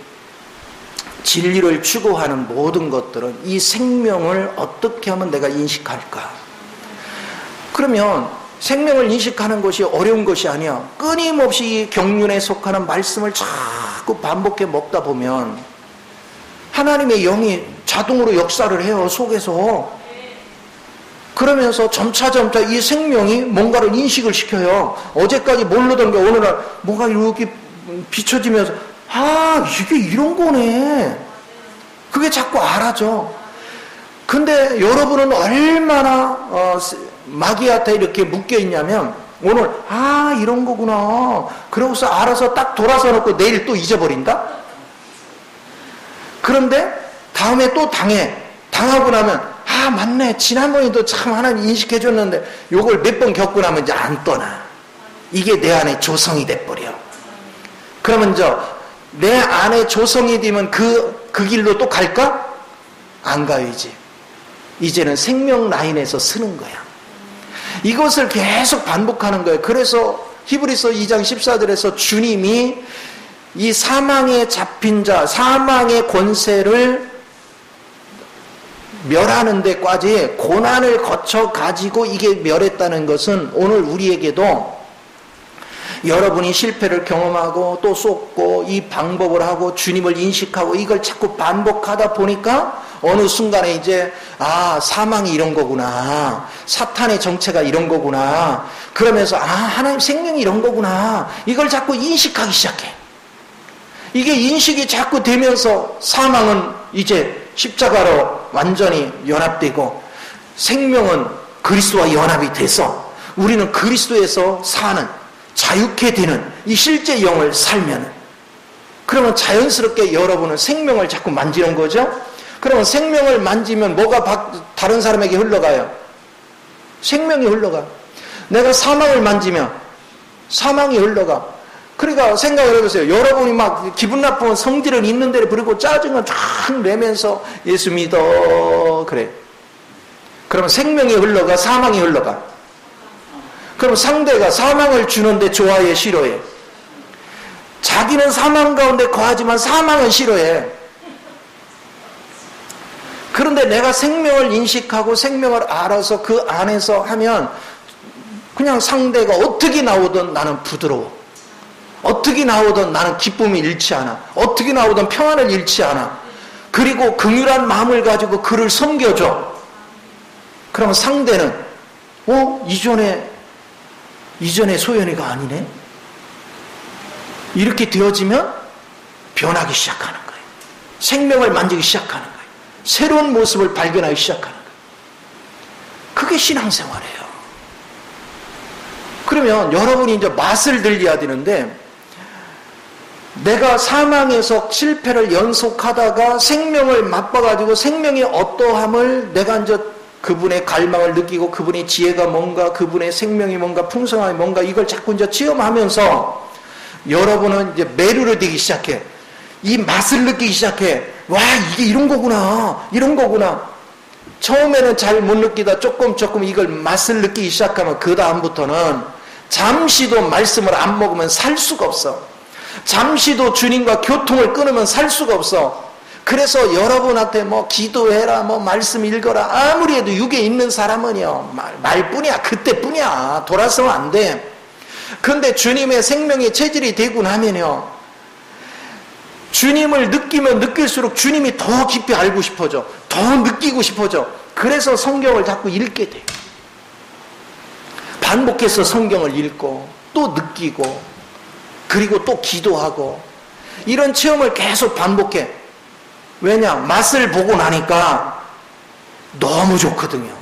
진리를 추구하는 모든 것들은 이 생명을 어떻게 하면 내가 인식할까? 그러면 생명을 인식하는 것이 어려운 것이 아니야. 끊임없이 경륜에 속하는 말씀을 자꾸 반복해 먹다 보면 하나님의 영이 자동으로 역사를 해요, 속에서. 그러면서 점차점차 이 생명이 뭔가를 인식을 시켜요. 어제까지 모르던 게 어느 날 뭔가 이렇게 비춰지면서 이게 이런 거네. 그게 자꾸 알아져. 근데 여러분은 얼마나 마귀한테 이렇게 묶여 있냐면 오늘 이런 거구나. 그러고서 알아서 딱 돌아서 놓고 내일 또 잊어버린다? 그런데 다음에 또 당하고 나면 맞네. 지난번에도 참 하나님 인식해줬는데 요걸 몇 번 겪고 나면 이제 안 떠나. 이게 내 안에 조성이 돼버려. 그러면 내 안에 조성이 되면 그 길로 또 갈까? 안 가요, 이제. 이제는 생명 라인에서 쓰는 거야. 이것을 계속 반복하는 거예요. 그래서 히브리서 2장 14절에서 주님이 이 사망에 잡힌 자, 사망의 권세를 멸하는 데까지 고난을 거쳐 가지고 이게 멸했다는 것은 오늘 우리에게도 여러분이 실패를 경험하고 또 쏟고 이 방법을 하고 주님을 인식하고 이걸 자꾸 반복하다 보니까 어느 순간에 이제 사망이 이런 거구나, 사탄의 정체가 이런 거구나, 그러면서 하나님 생명이 이런 거구나, 이걸 자꾸 인식하기 시작해. 이게 인식이 자꾸 되면서 사망은 이제 십자가로 완전히 연합되고 생명은 그리스도와 연합이 돼서 우리는 그리스도에서 사는 자유케 되는 이 실제 영을 살면, 그러면 자연스럽게 여러분은 생명을 자꾸 만지는 거죠. 그러면 생명을 만지면 뭐가 다른 사람에게 흘러가요? 생명이 흘러가. 내가 사망을 만지면 사망이 흘러가. 그러니까 생각을 해보세요. 여러분이 막 기분 나쁘면 성질을 있는 대로 부리고 짜증을 쫙 내면서 예수 믿어 그래. 그러면 생명이 흘러가, 사망이 흘러가. 그럼 상대가 사망을 주는데 좋아해, 싫어해? 자기는 사망 가운데 거하지만 사망은 싫어해. 그런데 내가 생명을 인식하고 생명을 알아서 그 안에서 하면 그냥 상대가 어떻게 나오든 나는 부드러워. 어떻게 나오든 나는 기쁨이 잃지 않아. 어떻게 나오든 평안을 잃지 않아. 그리고 긍휼한 마음을 가지고 그를 섬겨줘. 그러면 상대는 이전에 소연이가 아니네? 이렇게 되어지면 변하기 시작하는 거예요. 생명을 만지기 시작하는 거예요. 새로운 모습을 발견하기 시작하는 거예요. 그게 신앙생활이에요. 그러면 여러분이 이제 맛을 들려야 되는데, 내가 사망에서 실패를 연속하다가 생명을 맛봐가지고 생명의 어떠함을 내가 이제 그분의 갈망을 느끼고 그분의 지혜가 뭔가, 그분의 생명이 뭔가, 풍성함이 뭔가, 이걸 자꾸 이제 체험하면서 여러분은 이제 매료를 되기 시작해. 이 맛을 느끼기 시작해. 와, 이게 이런 거구나, 이런 거구나. 처음에는 잘 못 느끼다 조금 이걸 맛을 느끼기 시작하면 그 다음부터는 잠시도 말씀을 안 먹으면 살 수가 없어. 잠시도 주님과 교통을 끊으면 살 수가 없어. 그래서 여러분한테 기도해라, 말씀 읽어라, 아무리 해도 육에 있는 사람은요, 말뿐이야. 그때뿐이야. 돌아서면 안 돼. 그런데 주님의 생명의 체질이 되고 나면요, 주님을 느끼면 느낄수록 주님이 더 깊이 알고 싶어져. 더 느끼고 싶어져. 그래서 성경을 자꾸 읽게 돼. 반복해서 성경을 읽고 또 느끼고 그리고 또 기도하고 이런 체험을 계속 반복해. 왜냐? 맛을 보고 나니까 너무 좋거든요.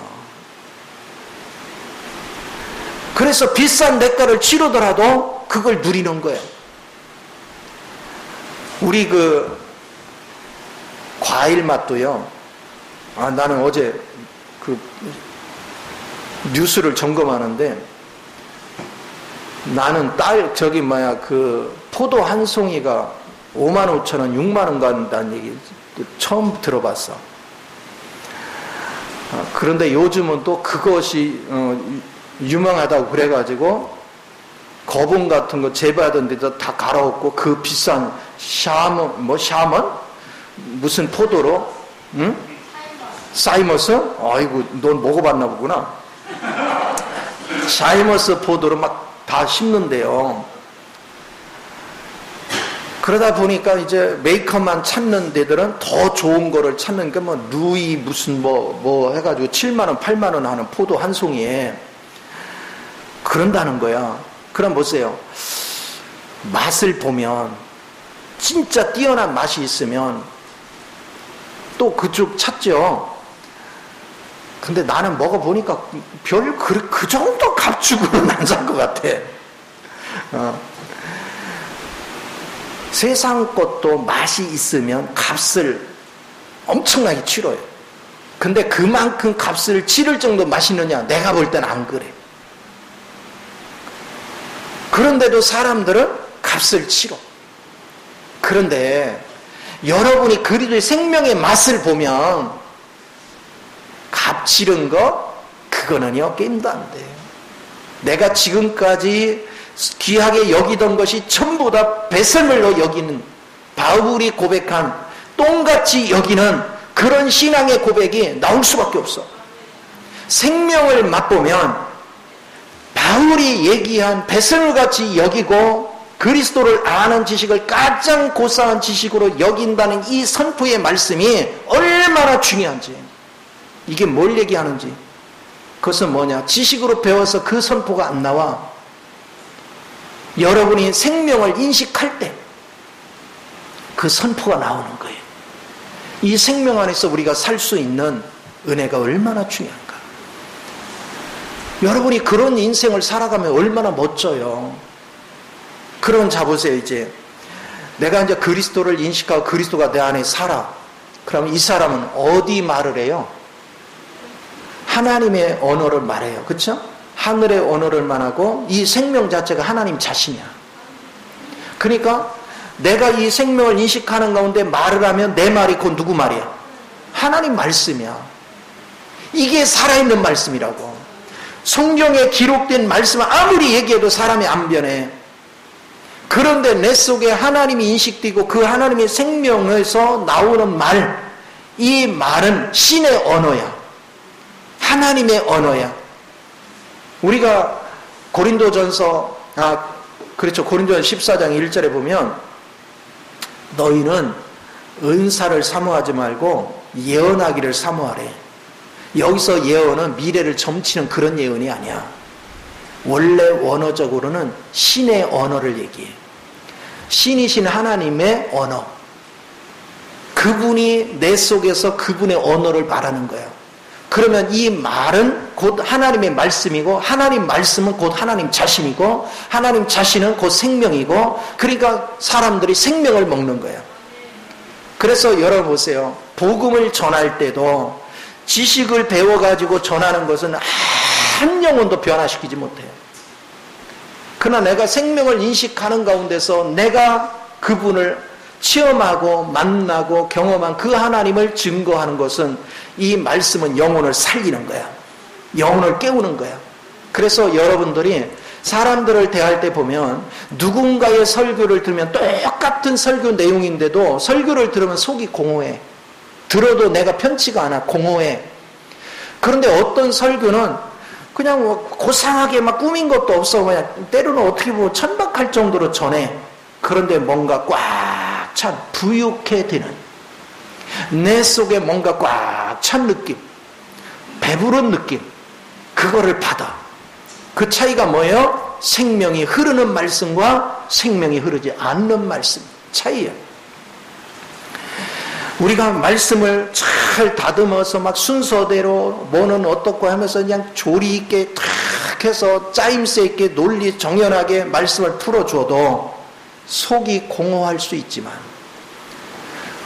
그래서 비싼 대가를 치르더라도 그걸 누리는 거예요. 우리 과일 맛도요. 나는 어제 뉴스를 점검하는데, 나는 포도 한 송이가 55,000원, 6만원 간다는 얘기 처음 들어봤어. 그런데 요즘은 또 그것이 유명하다고 그래가지고 거봉 같은 거 재배하던 데다 다 갈아엎고 그 비싼 샤먼? 무슨 포도로? 응? 사이머스? 아이고, 넌 먹어봤나 보구나. 사이머스 포도로 막 다 심는데요. 그러다 보니까 이제 메이커만 찾는 데들은 더 좋은 거를 찾는 게 루이 무슨 해가지고 7만원, 8만원 하는 포도 한 송이에 그런다는 거야. 그럼 보세요. 맛을 보면 진짜 뛰어난 맛이 있으면 또 그쪽 찾죠. 근데 나는 먹어보니까 그 정도 값주고는 안 산 것 같아. 세상 것도 맛이 있으면 값을 엄청나게 치러요. 근데 그만큼 값을 치를 정도 맛있느냐? 내가 볼 땐 안 그래. 그런데도 사람들은 값을 치러. 그런데 여러분이 그리스도의 생명의 맛을 보면 값 치른 거 그거는요 게임도 안 돼요. 내가 지금까지 귀하게 여기던 것이 전부 다 배설물로 여기는, 바울이 고백한 똥같이 여기는 그런 신앙의 고백이 나올 수밖에 없어. 생명을 맛보면 바울이 얘기한 배설물같이 여기고 그리스도를 아는 지식을 가장 고상한 지식으로 여긴다는 이 선포의 말씀이 얼마나 중요한지, 이게 뭘 얘기하는지, 그것은 뭐냐? 지식으로 배워서 그 선포가 안 나와. 여러분이 생명을 인식할 때 그 선포가 나오는 거예요. 이 생명 안에서 우리가 살 수 있는 은혜가 얼마나 중요한가. 여러분이 그런 인생을 살아가면 얼마나 멋져요. 그런 잡으세요. 이제 내가 이제 그리스도를 인식하고 그리스도가 내 안에 살아. 그러면 이 사람은 어디 말을 해요? 하나님의 언어를 말해요. 그렇죠? 하늘의 언어를 말하고 이 생명 자체가 하나님 자신이야. 그러니까 내가 이 생명을 인식하는 가운데 말을 하면 내 말이 곧 누구 말이야? 하나님 말씀이야. 이게 살아있는 말씀이라고. 성경에 기록된 말씀을 아무리 얘기해도 사람이 안 변해. 그런데 내 속에 하나님이 인식되고 그 하나님의 생명에서 나오는 말, 이 말은 신의 언어야. 하나님의 언어야. 우리가 고린도전서, 고린도전 14장 1절에 보면 너희는 은사를 사모하지 말고 예언하기를 사모하래. 여기서 예언은 미래를 점치는 그런 예언이 아니야. 원래 원어적으로는 신의 언어를 얘기해. 신이신 하나님의 언어. 그분이 내 속에서 그분의 언어를 말하는 거야. 그러면 이 말은 곧 하나님의 말씀이고, 하나님 말씀은 곧 하나님 자신이고, 하나님 자신은 곧 생명이고, 그러니까 사람들이 생명을 먹는 거예요. 그래서 여러분 보세요. 복음을 전할 때도 지식을 배워가지고 전하는 것은 한 영혼도 변화시키지 못해요. 그러나 내가 생명을 인식하는 가운데서 내가 그분을 체험하고 만나고 경험한 그 하나님을 증거하는 것은, 이 말씀은 영혼을 살리는 거야. 영혼을 깨우는 거야. 그래서 여러분들이 사람들을 대할 때 보면 누군가의 설교를 들으면 똑같은 설교 내용인데도 설교를 들으면 속이 공허해. 들어도 내가 편치가 않아. 공허해. 그런데 어떤 설교는 그냥 뭐 고상하게 막 꾸민 것도 없어. 그냥 때로는 어떻게 보면 천박할 정도로 전해. 그런데 뭔가 꽉 찬 부유케 되는, 내 속에 뭔가 꽉 찬 느낌, 배부른 느낌, 그거를 받아. 그 차이가 뭐예요? 생명이 흐르는 말씀과 생명이 흐르지 않는 말씀 차이예요. 우리가 말씀을 잘 다듬어서 막 순서대로 뭐는 어떻고 하면서 그냥 조리 있게 탁 해서 짜임새 있게 논리 정연하게 말씀을 풀어줘도 속이 공허할 수 있지만,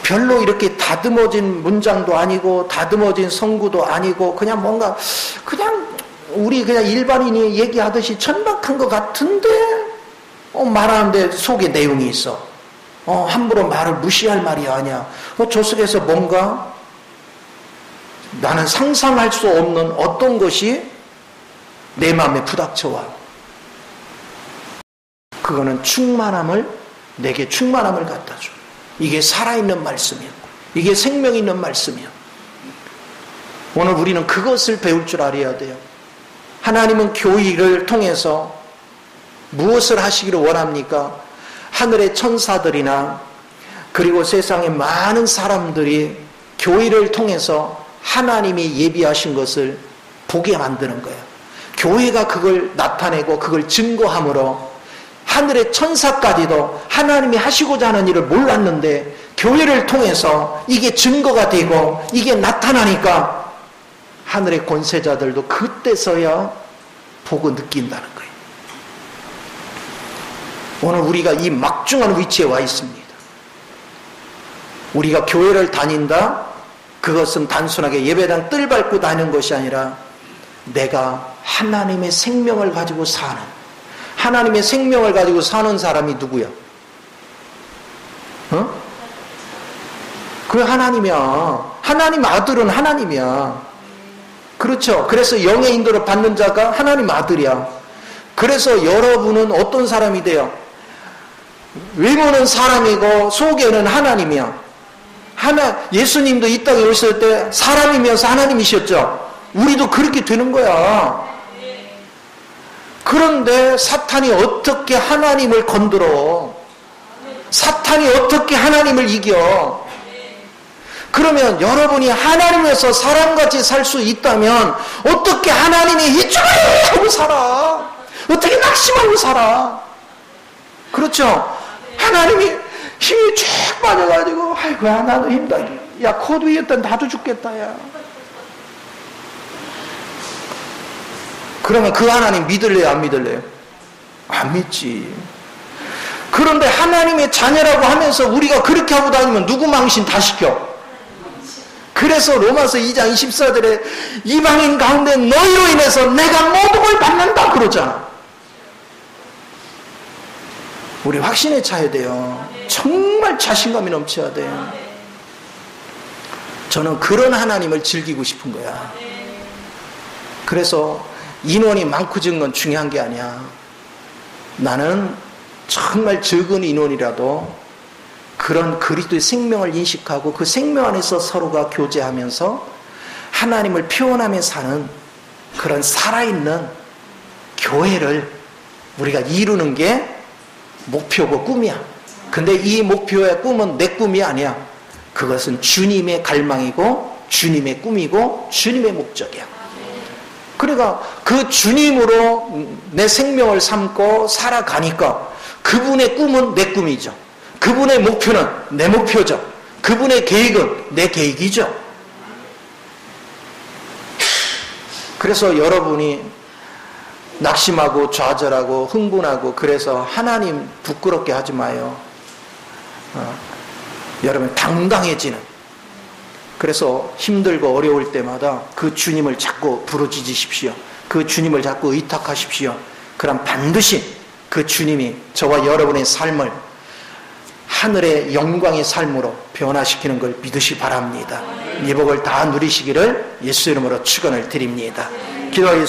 별로 이렇게 다듬어진 문장도 아니고 다듬어진 성구도 아니고 그냥 뭔가 그냥 우리 그냥 일반인이 얘기하듯이 천박한 것 같은데 말하는데 속에 내용이 있어. 함부로 말을 무시할 말이 아니야. 저 속에서 뭔가 나는 상상할 수 없는 어떤 것이 내 마음에 부닥쳐와. 그거는 내게 충만함을 갖다 줘. 이게 살아있는 말씀이야. 이게 생명 있는 말씀이야. 오늘 우리는 그것을 배울 줄 알아야 돼요. 하나님은 교회를 통해서 무엇을 하시기를 원합니까? 하늘의 천사들이나 그리고 세상의 많은 사람들이 교회를 통해서 하나님이 예비하신 것을 보게 만드는 거예요. 교회가 그걸 나타내고 그걸 증거함으로 하늘의 천사까지도 하나님이 하시고자 하는 일을 몰랐는데 교회를 통해서 이게 증거가 되고 이게 나타나니까 하늘의 권세자들도 그때서야 보고 느낀다는 거예요. 오늘 우리가 이 막중한 위치에 와 있습니다. 우리가 교회를 다닌다? 그것은 단순하게 예배당 뜰 밟고 다니는 것이 아니라 내가 하나님의 생명을 가지고 사는, 하나님의 생명을 가지고 사는 사람이 누구야? 그 하나님이야. 하나님 아들은 하나님이야. 그렇죠. 그래서 영의 인도를 받는 자가 하나님 아들이야. 그래서 여러분은 어떤 사람이 돼요? 외모는 사람이고 속에는 하나님이야. 예수님도 이 땅에 오실 때 사람이면서 하나님이셨죠. 우리도 그렇게 되는 거야. 그런데 사탄이 어떻게 하나님을 건드려? 사탄이 어떻게 하나님을 이겨? 그러면 여러분이 하나님에서 사람같이 살 수 있다면 어떻게 하나님이 이쪽을 하고 살아? 어떻게 낙심하고 살아? 그렇죠? 하나님이 힘이 쫙 빠져가지고 아이고 야 나도 힘들다. 야 코드 위였다 나도 죽겠다 야. 그러면 그 하나님 믿을래요 안 믿을래요? 안 믿지. 그런데 하나님의 자녀라고 하면서 우리가 그렇게 하고 다니면 누구 망신 다 시켜? 그래서 로마서 2장 24절에 이방인 가운데 너희로 인해서 내가 모독을 받는다 그러잖아. 우리 확신에 차야 돼요. 정말 자신감이 넘쳐야 돼요. 저는 그런 하나님을 즐기고 싶은 거야. 그래서 인원이 많고 적은 건 중요한 게 아니야. 나는 정말 적은 인원이라도 그런 그리스도의 생명을 인식하고 그 생명 안에서 서로가 교제하면서 하나님을 표현하며 사는 그런 살아있는 교회를 우리가 이루는 게 목표고 꿈이야. 근데 이 목표의 꿈은 내 꿈이 아니야. 그것은 주님의 갈망이고 주님의 꿈이고 주님의 목적이야. 그러니까 그 주님으로 내 생명을 삼고 살아가니까 그분의 꿈은 내 꿈이죠. 그분의 목표는 내 목표죠. 그분의 계획은 내 계획이죠. 그래서 여러분이 낙심하고 좌절하고 흥분하고 그래서 하나님 부끄럽게 하지 마요. 여러분 당당해지는. 그래서 힘들고 어려울 때마다 그 주님을 자꾸 부르짖으십시오. 그 주님을 자꾸 의탁하십시오. 그럼 반드시 그 주님이 저와 여러분의 삶을 하늘의 영광의 삶으로 변화시키는 걸 믿으시 바랍니다. 이 복을 다 누리시기를 예수 이름으로 축원을 드립니다. 기도하겠습니다.